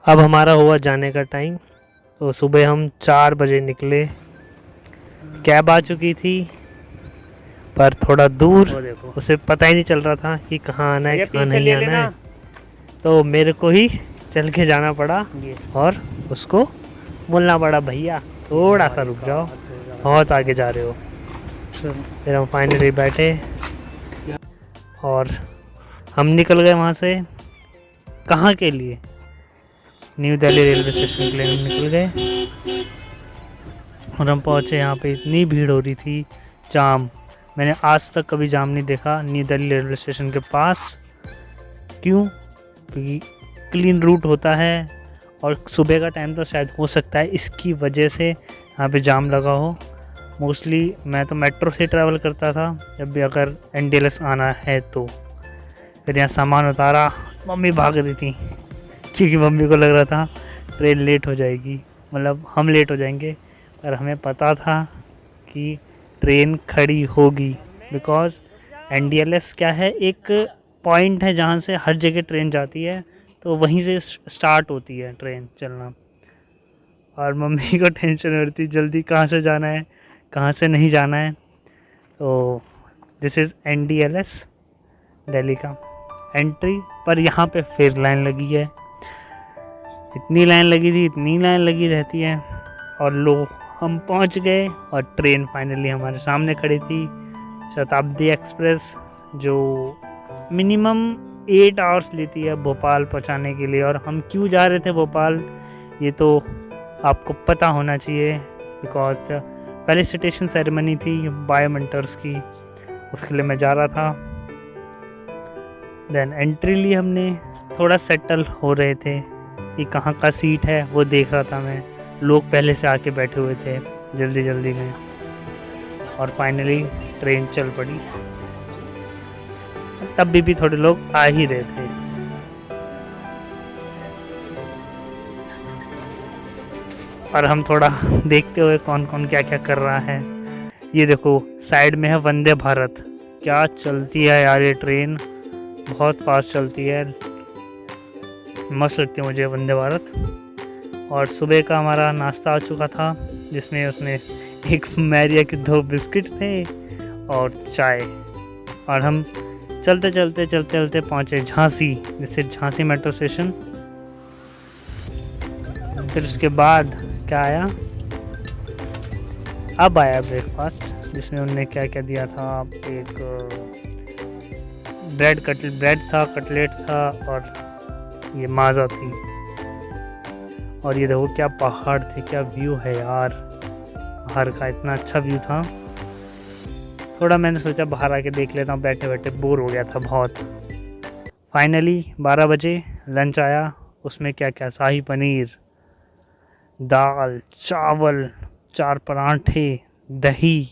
अब हमारा हुआ जाने का टाइम। तो सुबह हम 4 बजे निकले। कैब आ चुकी थी पर थोड़ा दूर, वो देखो उसे पता ही नहीं चल रहा था कि कहाँ आना है ये कहाँ पीछे नहीं ले आना लेना है। तो मेरे को ही चल के जाना पड़ा ये और उसको बोलना पड़ा, भैया थोड़ा सा रुक जाओ, बहुत आगे जा रहे हो। फिर हम फाइनली बैठे और हम निकल गए वहाँ से। कहाँ के लिए? न्यू दिल्ली रेलवे स्टेशन के लिए हम निकल गए और हम पहुँचे। यहाँ पे इतनी भीड़ हो रही थी, जाम। मैंने आज तक कभी जाम नहीं देखा न्यू दिल्ली रेलवे स्टेशन के पास। क्यों? क्योंकि क्लीन रूट होता है और सुबह का टाइम तो शायद हो सकता है इसकी वजह से यहाँ पे जाम लगा हो। मोस्टली मैं तो मेट्रो से ट्रैवल करता था जब भी अगर NDLS आना है तो। फिर यहाँ सामान उतारा, मम्मी भाग रही थी क्योंकि मम्मी को लग रहा था ट्रेन लेट हो जाएगी, मतलब हम लेट हो जाएंगे। पर हमें पता था कि ट्रेन खड़ी होगी, बिकॉज़ NDLS क्या है, एक पॉइंट है जहाँ से हर जगह ट्रेन जाती है, तो वहीं से स्टार्ट होती है ट्रेन चलना। और मम्मी को टेंशन हो रही थी जल्दी कहाँ से जाना है कहाँ से नहीं जाना है। तो दिस इज़ NDLS दिल्ली का एंट्री। पर यहाँ पे फिर लाइन लगी है, इतनी लाइन लगी थी, इतनी लाइन लगी रहती है। और लो, हम पहुँच गए और ट्रेन फाइनली हमारे सामने खड़ी थी, शताब्दी एक्सप्रेस, जो मिनिमम 8 आवर्स लेती है भोपाल पहुंचाने के लिए। और हम क्यों जा रहे थे भोपाल, ये तो आपको पता होना चाहिए, बिकॉज फेलिसिटेशन सेरेमनी थी बायोमेंटर्स की, उसके लिए मैं जा रहा था। देन एंट्री ली हमने, थोड़ा सेटल हो रहे थे कि कहाँ का सीट है वो देख रहा था मैं। लोग पहले से आके बैठे हुए थे जल्दी जल्दी में। और फाइनली ट्रेन चल पड़ी। तब भी थोड़े लोग आ ही रहे थे। और हम थोड़ा देखते हुए कौन कौन क्या क्या कर रहा है। ये देखो साइड में है वंदे भारत, क्या चलती है यार ये ट्रेन, बहुत फास्ट चलती है, मस्त लगती है मुझे वंदे भारत। और सुबह का हमारा नाश्ता आ चुका था, जिसमें उसमें एक मैरिया के 2 बिस्किट थे और चाय। और हम चलते चलते पहुँचे झांसी, जैसे झांसी मेट्रो स्टेशन। फिर उसके बाद क्या आया, अब आया ब्रेकफास्ट, जिसमें उन्होंने क्या क्या दिया था। एक ब्रेड था, कटलेट था और ये माज़ा थी। और ये देखो क्या पहाड़ थे, क्या व्यू है यार, बाहर का इतना अच्छा व्यू था। थोड़ा मैंने सोचा बाहर आके देख लेता हूँ, बैठे बैठे बोर हो गया था बहुत। फाइनली 12 बजे लंच आया, उसमें क्या क्या, शाही पनीर, दाल, चावल, 4 पराठे, दही।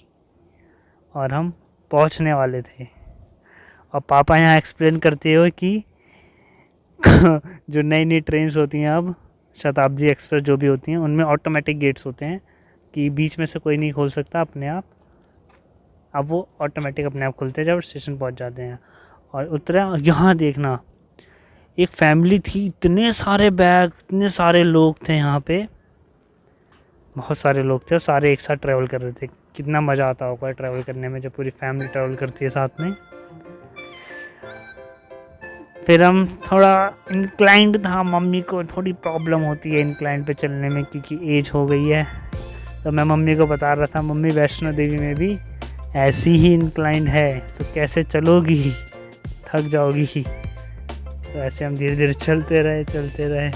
और हम पहुंचने वाले थे। और पापा यहाँ एक्सप्लेन करते हो कि जो नई नई ट्रेन्स होती हैं अब, शताब्दी एक्सप्रेस जो भी होती हैं, उनमें ऑटोमेटिक गेट्स होते हैं कि बीच में से कोई नहीं खोल सकता अपने आप। अब वो ऑटोमेटिक अपने आप खुलते हैं जब स्टेशन पहुंच जाते हैं। और उतरा, यहाँ देखना एक फैमिली थी, इतने सारे बैग, इतने सारे लोग थे यहाँ पे, बहुत सारे लोग थे और सारे एक साथ ट्रैवल कर रहे थे। कितना मज़ा आता होगा ट्रैवल करने में जब पूरी फैमिली ट्रैवल करती है साथ में। फिर हम थोड़ा इंक्लाइंड था, मम्मी को थोड़ी प्रॉब्लम होती है इंक्लाइंड पे चलने में क्योंकि एज हो गई है। तो मैं मम्मी को बता रहा था, मम्मी वैष्णो देवी में भी ऐसी ही इंक्लाइंड है तो कैसे चलोगी, थक जाओगी। तो ऐसे हम धीरे धीरे चलते रहे।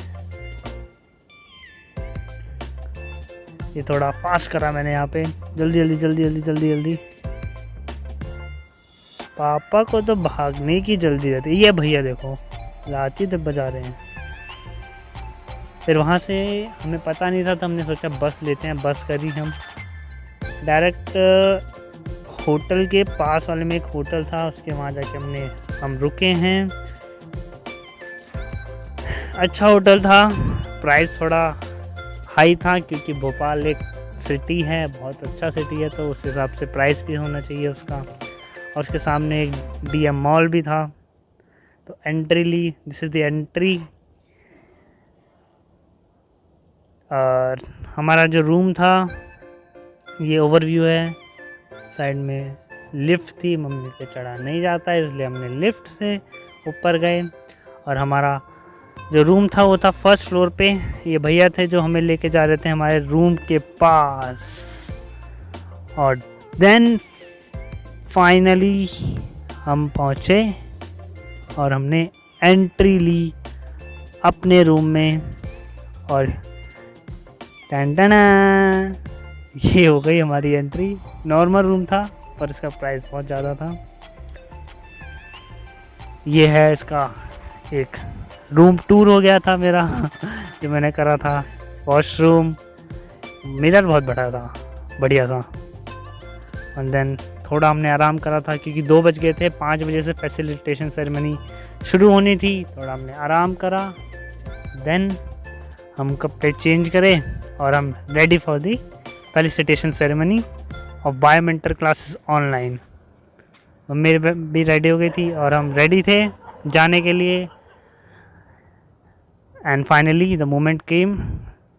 ये थोड़ा फास्ट करा मैंने यहाँ पे, जल्दी। पापा को तो भागने की जल्दी रहती है। ये भैया देखो लाठी तब बजा रहे हैं। फिर वहाँ से हमें पता नहीं था तो हमने सोचा बस लेते हैं, बस करी हम डायरेक्ट होटल के पास वाले में एक होटल था, उसके वहाँ जाके हम रुके हैं। अच्छा होटल था, प्राइस थोड़ा हाई था क्योंकि भोपाल एक सिटी है, बहुत अच्छा सिटी है, तो उस हिसाब से प्राइस भी होना चाहिए उसका। और उसके सामने एक DM मॉल भी था। तो एंट्री ली, दिस इज़ द एंट्री। और हमारा जो रूम था ये ओवरव्यू है। साइड में लिफ्ट थी, मम्मी पे चढ़ा नहीं जाता इसलिए हमने लिफ्ट से ऊपर गए। और हमारा जो रूम था वो था फर्स्ट फ्लोर पे। ये भैया थे जो हमें लेके जा रहे थे हमारे रूम के पास। और देन फाइनली हम पहुँचे और हमने एंट्री ली अपने रूम में। और टन ये हो गई हमारी एंट्री। नॉर्मल रूम था पर इसका प्राइस बहुत ज़्यादा था। ये है इसका एक रूम टूर हो गया था मेरा जो मैंने करा था। वॉशरूम, मिरर बहुत बड़ा था, बढ़िया था। एंड देन थोड़ा हमने आराम करा था क्योंकि 2 बज गए थे, 5 बजे से फैसिलिटेशन सेरेमनी शुरू होनी थी। थोड़ा हमने आराम करा। देन हम कपड़े चेंज करें और हम ready for the facilitation ceremony और बायोमेंटर क्लासेस ऑनलाइन। मेरे भी रेडी हो गई थी और हम रेडी थे जाने के लिए। And finally the moment came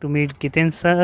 to meet कितेन सर।